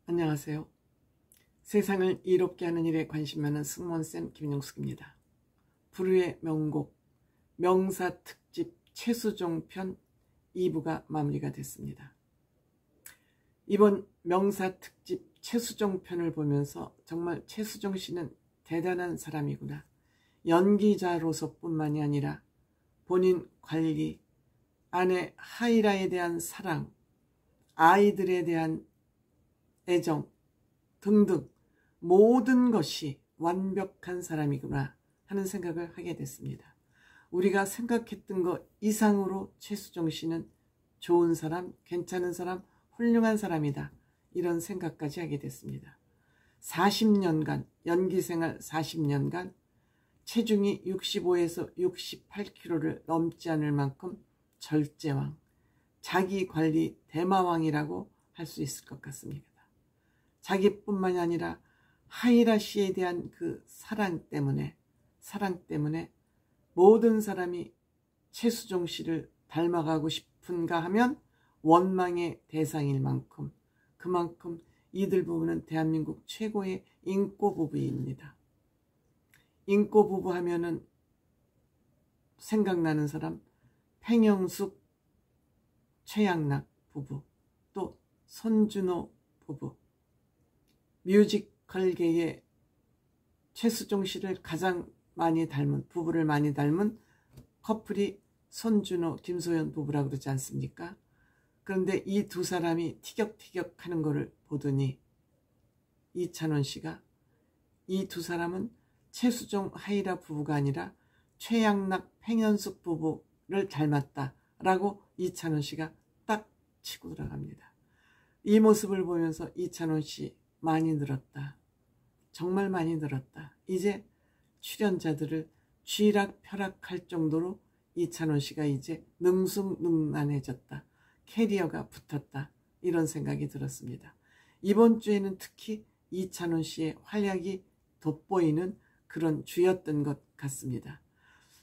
안녕하세요. 세상을 이롭게 하는 일에 관심 많은 승무원쌤 김용숙입니다. 불후의 명곡 명사특집 최수종 편 2부가 마무리가 됐습니다. 이번 명사특집 최수종 편을 보면서 정말 최수종 씨는 대단한 사람이구나. 연기자로서 뿐만이 아니라 본인 관리, 아내 하이라에 대한 사랑, 아이들에 대한 애정 등등 모든 것이 완벽한 사람이구나 하는 생각을 하게 됐습니다. 우리가 생각했던 것 이상으로 최수종 씨는 좋은 사람, 괜찮은 사람, 훌륭한 사람이다. 이런 생각까지 하게 됐습니다. 40년간, 연기생활 40년간 체중이 65에서 68kg를 넘지 않을 만큼 절제왕, 자기관리 대마왕이라고 할 수 있을 것 같습니다. 자기뿐만이 아니라 하이라 씨에 대한 그 사랑 때문에 모든 사람이 최수종 씨를 닮아가고 싶은가 하면 원망의 대상일 만큼 그만큼 이들 부부는 대한민국 최고의 인꼬 부부입니다. 인꼬 부부 하면은 생각나는 사람 팽영숙, 최양락 부부, 또 손준호 부부. 뮤지컬계의 최수종 씨를 가장 많이 닮은, 부부를 많이 닮은 커플이 손준호, 김소연 부부라고 그러지 않습니까? 그런데 이 두 사람이 티격태격 하는 거를 보더니 이찬원 씨가 이 두 사람은 최수종 하이라 부부가 아니라 최양락 팽현숙 부부를 닮았다라고 이찬원 씨가 딱 치고 들어갑니다. 이 모습을 보면서 이찬원 씨 많이 늘었다. 정말 많이 늘었다. 이제 출연자들을 쥐락펴락할 정도로 이찬원 씨가 이제 능숙능란해졌다. 캐리어가 붙었다. 이런 생각이 들었습니다. 이번 주에는 특히 이찬원 씨의 활약이 돋보이는 그런 주였던 것 같습니다.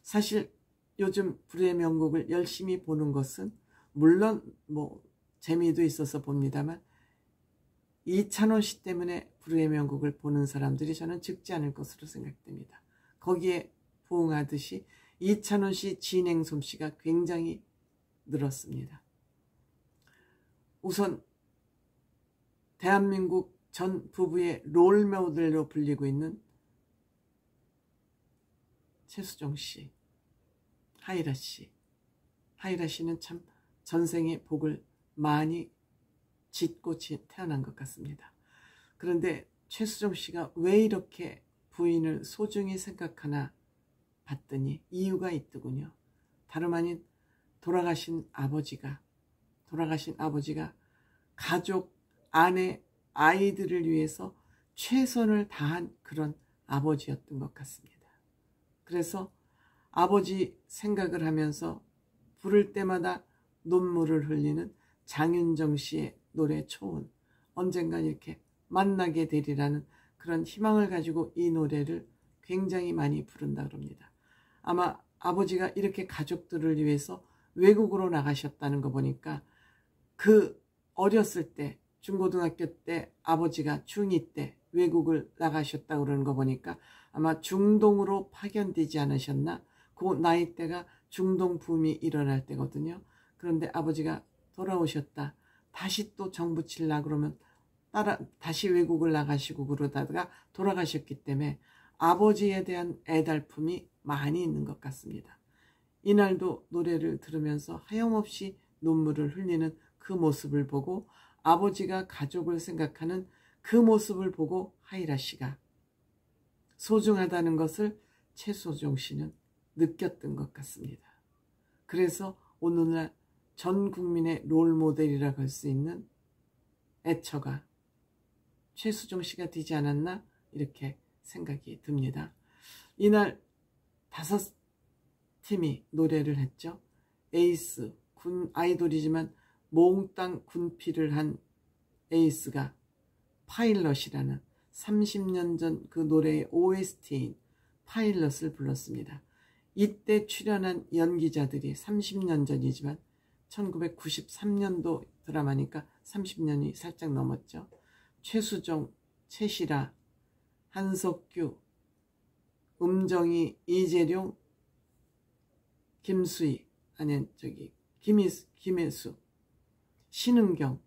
사실 요즘 불후의 명곡을 열심히 보는 것은 물론 재미도 있어서 봅니다만 이찬원 씨 때문에 불후의 명곡을 보는 사람들이 저는 적지 않을 것으로 생각됩니다. 거기에 부응하듯이 이찬원 씨 진행 솜씨가 굉장히 늘었습니다. 우선 대한민국 전 부부의 롤모델로 불리고 있는 최수종 씨, 하이라 씨. 하이라 씨는 참 전생의 복을 많이 짓고 태어난 것 같습니다. 그런데 최수종 씨가 왜 이렇게 부인을 소중히 생각하나 봤더니 이유가 있더군요. 다름 아닌 돌아가신 아버지가 가족, 아내, 아이들을 위해서 최선을 다한 그런 아버지였던 것 같습니다. 그래서 아버지 생각을 하면서 부를 때마다 눈물을 흘리는 장윤정 씨의 노래 초원, 언젠간 이렇게 만나게 되리라는 그런 희망을 가지고 이 노래를 굉장히 많이 부른다 그럽니다. 아마 아버지가 이렇게 가족들을 위해서 외국으로 나가셨다는 거 보니까 그 어렸을 때 중고등학교 때 아버지가 중2 때 외국을 나가셨다고 그러는 거 보니까 아마 중동으로 파견되지 않으셨나? 그 나이대가 중동 붐이 일어날 때거든요. 그런데 아버지가 돌아오셨다. 다시 또 정부 칠라 그러면 다시 외국을 나가시고 그러다가 돌아가셨기 때문에 아버지에 대한 애달픔이 많이 있는 것 같습니다. 이날도 노래를 들으면서 하염없이 눈물을 흘리는 그 모습을 보고 아버지가 가족을 생각하는 그 모습을 보고 하이라 씨가 소중하다는 것을 최수종 씨는 느꼈던 것 같습니다. 그래서 오늘날 전 국민의 롤모델이라고 할 수 있는 애처가 최수종 씨가 되지 않았나 이렇게 생각이 듭니다. 이날 5팀이 노래를 했죠. 에이스, 군 아이돌이지만 몽땅 군필을 한 에이스가 파일럿이라는 30년 전 그 노래의 OST인 파일럿을 불렀습니다. 이때 출연한 연기자들이 30년 전이지만 1993년도 드라마니까 30년이 살짝 넘었죠. 최수종, 최시라, 한석규, 음정희, 이재룡, 김수희, 아니 김혜수, 신은경,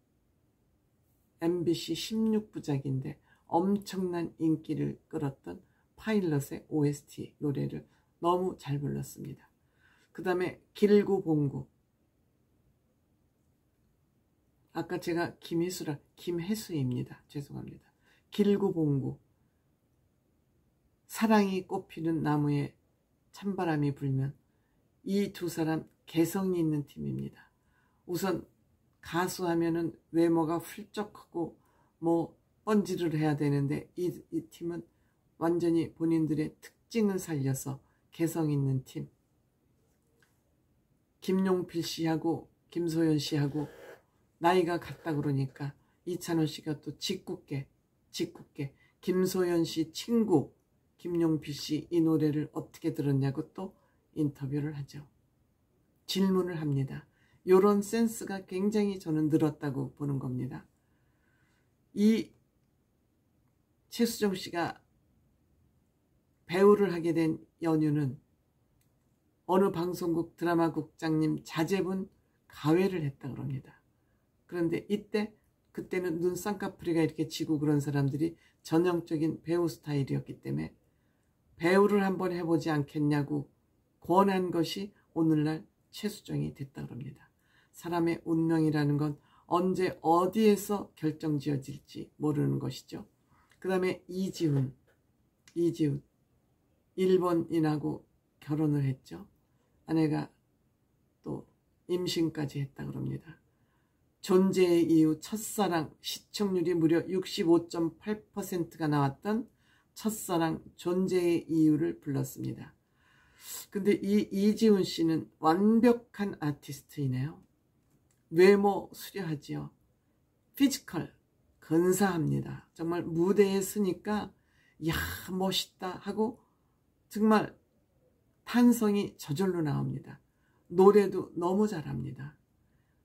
MBC 16부작인데 엄청난 인기를 끌었던 파일럿의 OST 노래를 너무 잘 불렀습니다. 그 다음에 길구봉구, 아까 제가 김혜수입니다. 죄송합니다. 길구봉구, 사랑이 꽃피는 나무에 찬바람이 불면, 이 두 사람 개성이 있는 팀입니다. 우선 가수하면은 외모가 훌쩍하고 뭐 뻔지를 해야 되는데 이 팀은 완전히 본인들의 특징을 살려서 개성 있는 팀. 김용필 씨하고 김소연 씨하고 나이가 같다 그러니까 이찬원 씨가 또 짓궂게 김소연 씨 친구 김용필 씨 이 노래를 어떻게 들었냐고 또 인터뷰를 하죠. 질문을 합니다. 이런 센스가 굉장히 저는 늘었다고 보는 겁니다. 이 최수종 씨가 배우를 하게 된 연유는 어느 방송국 드라마국장님 자제분 가회를 했다 그럽니다. 그런데 그때는 눈 쌍꺼풀이가 이렇게 지고 그런 사람들이 전형적인 배우 스타일이었기 때문에 배우를 한번 해보지 않겠냐고 권한 것이 오늘날 최수종이 됐다 그럽니다. 사람의 운명이라는 건 언제 어디에서 결정지어질지 모르는 것이죠. 그 다음에 이지훈 일본인하고 결혼을 했죠. 아내가 또 임신까지 했다 그럽니다. 존재의 이유 첫사랑, 시청률이 무려 65.8%가 나왔던 첫사랑 존재의 이유를 불렀습니다. 근데 이 이지훈 씨는 완벽한 아티스트이네요. 외모 수려하지요. 피지컬 근사합니다. 정말 무대에 서니까 이야 멋있다 하고 정말 탄성이 저절로 나옵니다. 노래도 너무 잘합니다.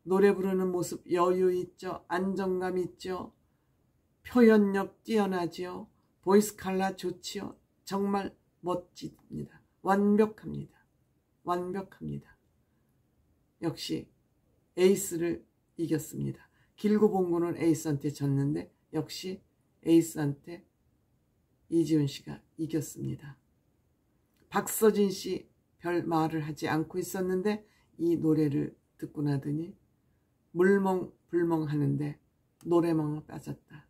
노래 부르는 모습 여유 있죠. 안정감 있죠. 표현력 뛰어나지요. 보이스 칼라 좋지요. 정말 멋집니다. 완벽합니다. 역시 에이스를 이겼습니다. 길구봉구는 에이스한테 졌는데 역시 에이스한테 이지훈 씨가 이겼습니다. 박서진 씨 별 말을 하지 않고 있었는데 이 노래를 듣고 나더니 물멍불멍 하는데 노래멍을 빠졌다.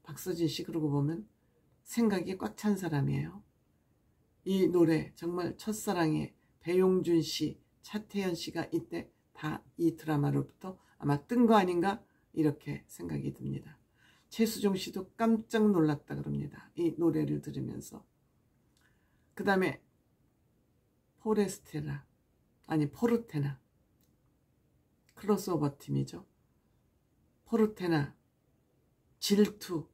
박서진 씨 그러고 보면 생각이 꽉 찬 사람이에요. 이 노래 정말 첫사랑에 배용준 씨, 차태현 씨가 이때 다 이 드라마로부터 아마 뜬 거 아닌가 이렇게 생각이 듭니다. 최수종 씨도 깜짝 놀랐다 그럽니다. 이 노래를 들으면서. 그 다음에 포르테나 크로스오버 팀이죠. 포르테나 질투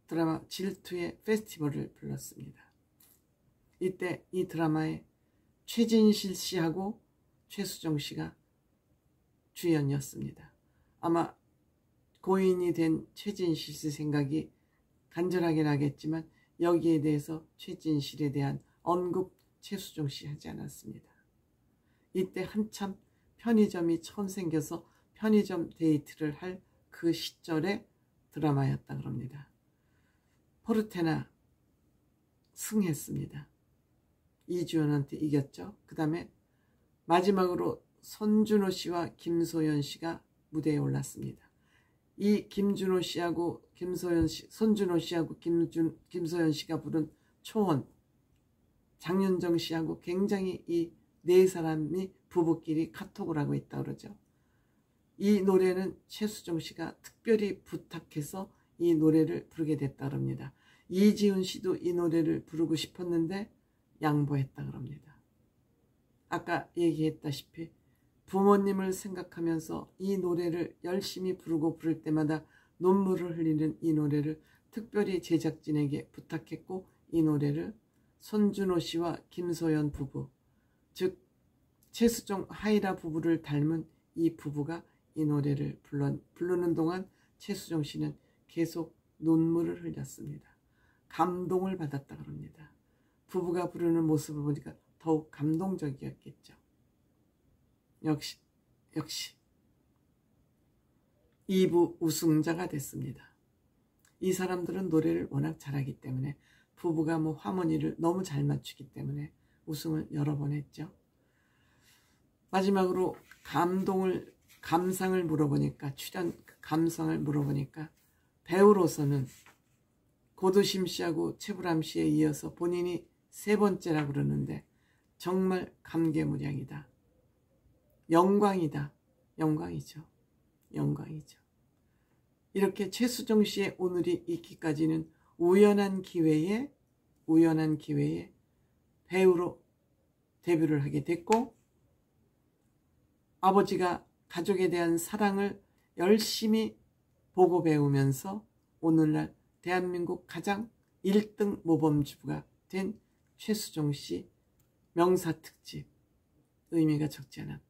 드라마 질투의 페스티벌을 불렀습니다. 이때 이 드라마에 최진실 씨하고 최수종 씨가 주연이었습니다. 아마 고인이 된 최진실 씨 생각이 간절하게 나겠지만 여기에 대해서 최진실에 대한 언급 최수종 씨 하지 않았습니다. 이때 한참 편의점이 처음 생겨서 편의점 데이트를 할 그 시절의 드라마였다 그럽니다. 포르테나 승했습니다. 이주연한테 이겼죠. 그 다음에 마지막으로 손준호 씨와 김소연 씨가 무대에 올랐습니다. 이 김준호 씨하고 손준호 씨하고 김소연 씨가 부른 초원, 장윤정 씨하고 굉장히 이 네 사람이 부부끼리 카톡을 하고 있다 그러죠. 이 노래는 최수종 씨가 특별히 부탁해서 이 노래를 부르게 됐다 그럽니다. 이지훈 씨도 이 노래를 부르고 싶었는데 양보했다 그럽니다. 아까 얘기했다시피 부모님을 생각하면서 이 노래를 열심히 부를 때마다 눈물을 흘리는 이 노래를 특별히 제작진에게 부탁했고 이 노래를 손준호 씨와 김소연 부부, 즉 최수종 하이라 부부를 닮은 이 부부가 이 노래를 부르는 동안 최수종 씨는 계속 눈물을 흘렸습니다. 감동을 받았다 그럽니다. 부부가 부르는 모습을 보니까 더욱 감동적이었겠죠. 역시 2부 우승자가 됐습니다. 이 사람들은 노래를 워낙 잘하기 때문에 부부가 하모니를 너무 잘 맞추기 때문에 우승을 여러 번 했죠. 마지막으로 감상을 물어보니까 감상을 물어보니까 배우로서는 고두심 씨하고 최불암 씨에 이어서 본인이 3번째라 그러는데 정말 감개무량이다. 영광이다. 영광이죠. 이렇게 최수종 씨의 오늘이 있기까지는 우연한 기회에 배우로 데뷔를 하게 됐고, 아버지가 가족에 대한 사랑을 열심히 보고 배우면서 오늘날 대한민국 가장 1등 모범주부가 된 최수종 씨 명사특집, 의미가 적지 않았다.